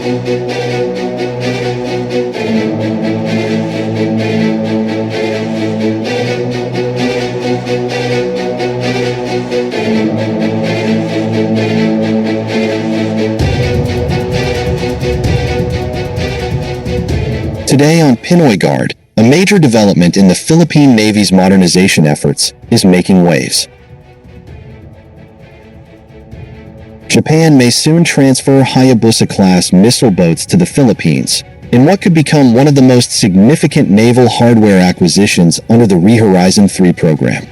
Today on Pinoy Guard, a major development in the Philippine Navy's modernization efforts is making waves. Japan may soon transfer Hayabusa-class missile boats to the Philippines, in what could become one of the most significant naval hardware acquisitions under the Horizon 3 program.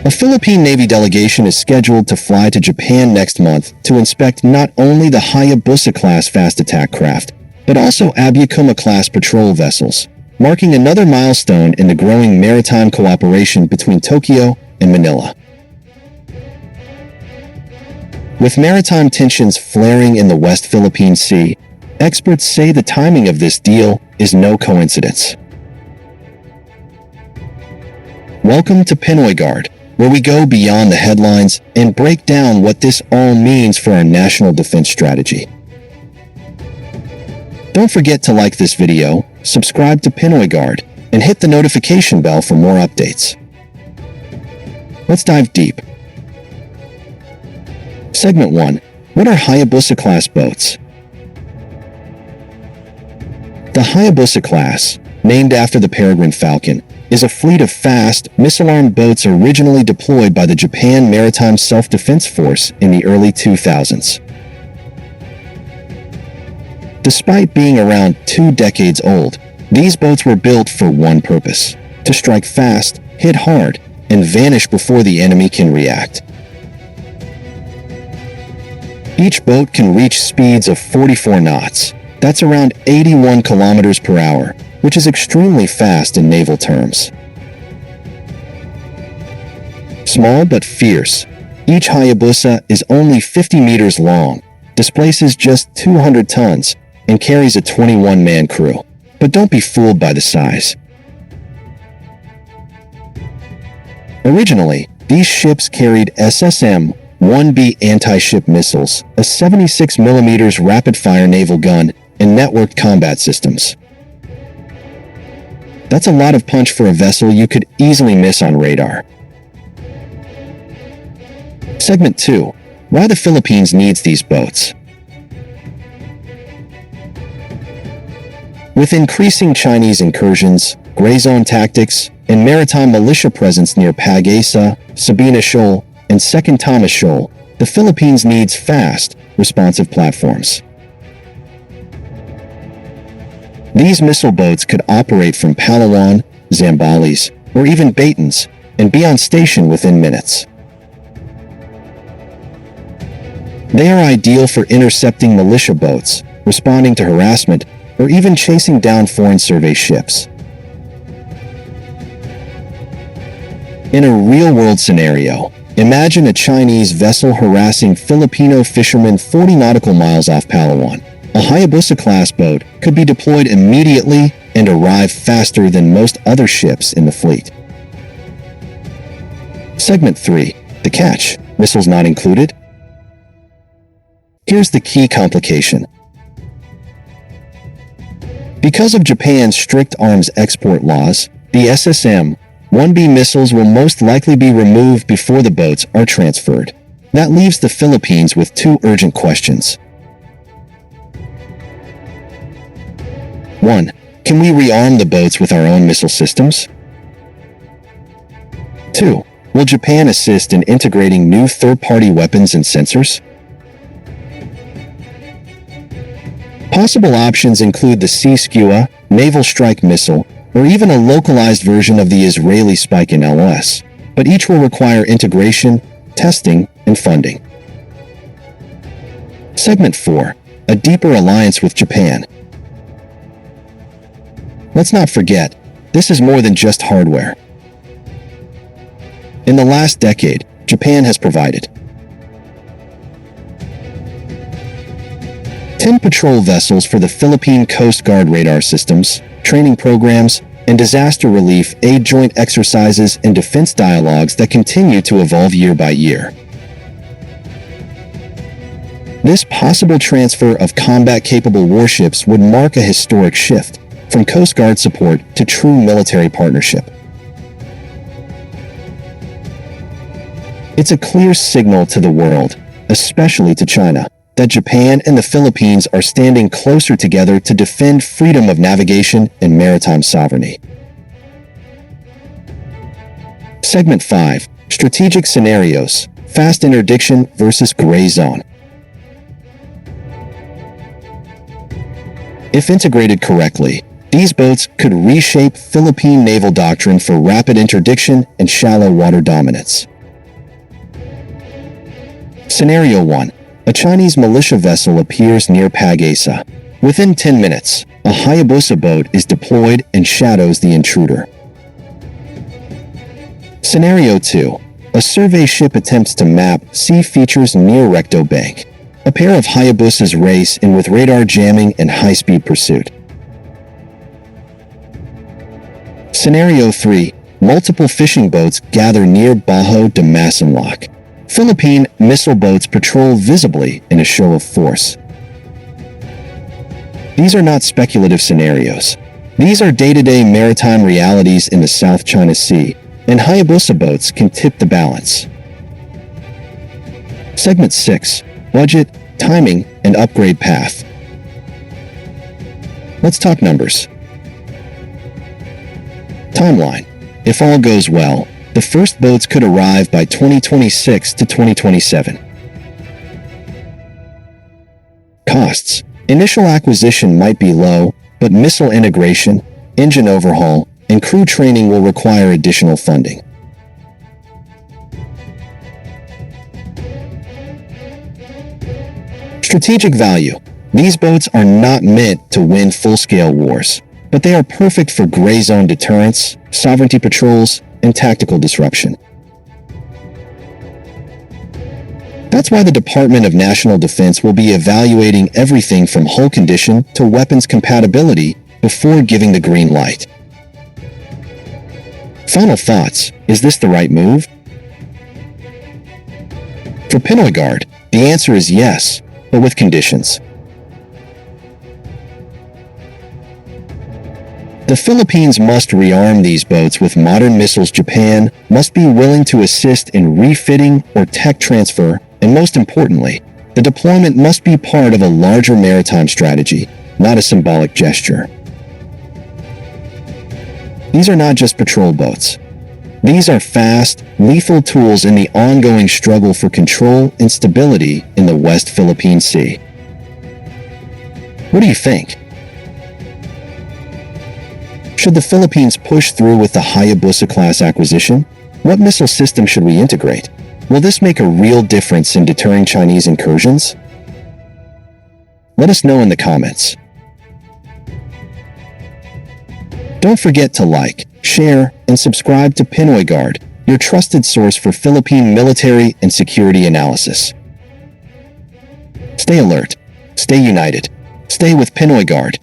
A Philippine Navy delegation is scheduled to fly to Japan next month to inspect not only the Hayabusa-class fast attack craft, but also Hayabusa-class patrol vessels, marking another milestone in the growing maritime cooperation between Tokyo and Manila. With maritime tensions flaring in the West Philippine Sea, experts say the timing of this deal is no coincidence. Welcome to Pinoy Guard, where we go beyond the headlines and break down what this all means for our national defense strategy. Don't forget to like this video, subscribe to Pinoy Guard, and hit the notification bell for more updates. Let's dive deep. Segment 1. What are Hayabusa-class boats? The Hayabusa-class, named after the peregrine falcon, is a fleet of fast, missile-armed boats originally deployed by the Japan Maritime Self-Defense Force in the early 2000s. Despite being around 2 decades old, these boats were built for one purpose: to strike fast, hit hard, and vanish before the enemy can react. Each boat can reach speeds of 44 knots. That's around 81 kilometers per hour, which is extremely fast in naval terms. Small but fierce, each Hayabusa is only 50 meters long, displaces just 200 tons, and carries a 21-man crew. But don't be fooled by the size. Originally, these ships carried SSM-1B anti-ship missiles, a 76mm rapid-fire naval gun, and networked combat systems. That's a lot of punch for a vessel you could easily miss on radar. Segment 2. Why the Philippines needs these boats. With increasing Chinese incursions, gray zone tactics, and maritime militia presence near Pag-asa, Sabina Shoal, and Second Thomas Shoal, the Philippines needs fast, responsive platforms. These missile boats could operate from Palawan, Zambales, or even Batons, and be on station within minutes. They are ideal for intercepting militia boats, responding to harassment, or even chasing down foreign survey ships. In a real-world scenario, imagine a Chinese vessel harassing Filipino fishermen 40 nautical miles off Palawan. A Hayabusa-class boat could be deployed immediately and arrive faster than most other ships in the fleet. Segment 3. The catch. Missiles not included? Here's the key complication. Because of Japan's strict arms export laws, the SSM-1B missiles will most likely be removed before the boats are transferred. That leaves the Philippines with 2 urgent questions. 1. Can we rearm the boats with our own missile systems? 2. Will Japan assist in integrating new third-party weapons and sensors? Possible options include the Sea-Skua, Naval Strike Missile, or even a localized version of the Israeli Spike in LOS, but each will require integration, testing, and funding. Segment 4. A deeper alliance with Japan. Let's not forget, this is more than just hardware. In the last decade, Japan has provided 10 patrol vessels for the Philippine Coast Guard radar systems, training programs, and disaster relief aid joint exercises and defense dialogues that continue to evolve year by year. This possible transfer of combat-capable warships would mark a historic shift from Coast Guard support to true military partnership. It's a clear signal to the world, especially to China, that Japan and the Philippines are standing closer together to defend freedom of navigation and maritime sovereignty. Segment 5. Strategic Scenarios. Fast Interdiction versus Gray Zone. If integrated correctly, these boats could reshape Philippine naval doctrine for rapid interdiction and shallow water dominance. Scenario 1. A Chinese militia vessel appears near Pag-asa. Within 10 minutes, a Hayabusa boat is deployed and shadows the intruder. Scenario 2. A survey ship attempts to map sea features near Recto Bank. A pair of Hayabusas race in with radar jamming and high-speed pursuit. Scenario 3. Multiple fishing boats gather near Bajo de Masinloc. Philippine missile boats patrol visibly in a show of force. These are not speculative scenarios. These are day-to-day maritime realities in the South China Sea, and Hayabusa boats can tip the balance. Segment 6. Budget, timing, and upgrade path. Let's talk numbers. Timeline. If all goes well, the first boats could arrive by 2026 to 2027. Costs. Initial acquisition might be low, but missile integration, engine overhaul, and crew training will require additional funding. Strategic value. These boats are not meant to win full-scale wars, but they are perfect for gray zone deterrence, sovereignty patrols, and tactical disruption. That's why the Department of National Defense will be evaluating everything from hull condition to weapons compatibility before giving the green light. Final thoughts. Is this the right move? For Pinoy Guard, the answer is yes, but with conditions. The Philippines must rearm these boats with modern missiles. Japan must be willing to assist in refitting or tech transfer, and most importantly, the deployment must be part of a larger maritime strategy, not a symbolic gesture. These are not just patrol boats. These are fast, lethal tools in the ongoing struggle for control and stability in the West Philippine Sea. What do you think? Should the Philippines push through with the Hayabusa-class acquisition? What missile system should we integrate? Will this make a real difference in deterring Chinese incursions? Let us know in the comments. Don't forget to like, share, and subscribe to Pinoy Guard, your trusted source for Philippine military and security analysis. Stay alert, stay united, stay with Pinoy Guard.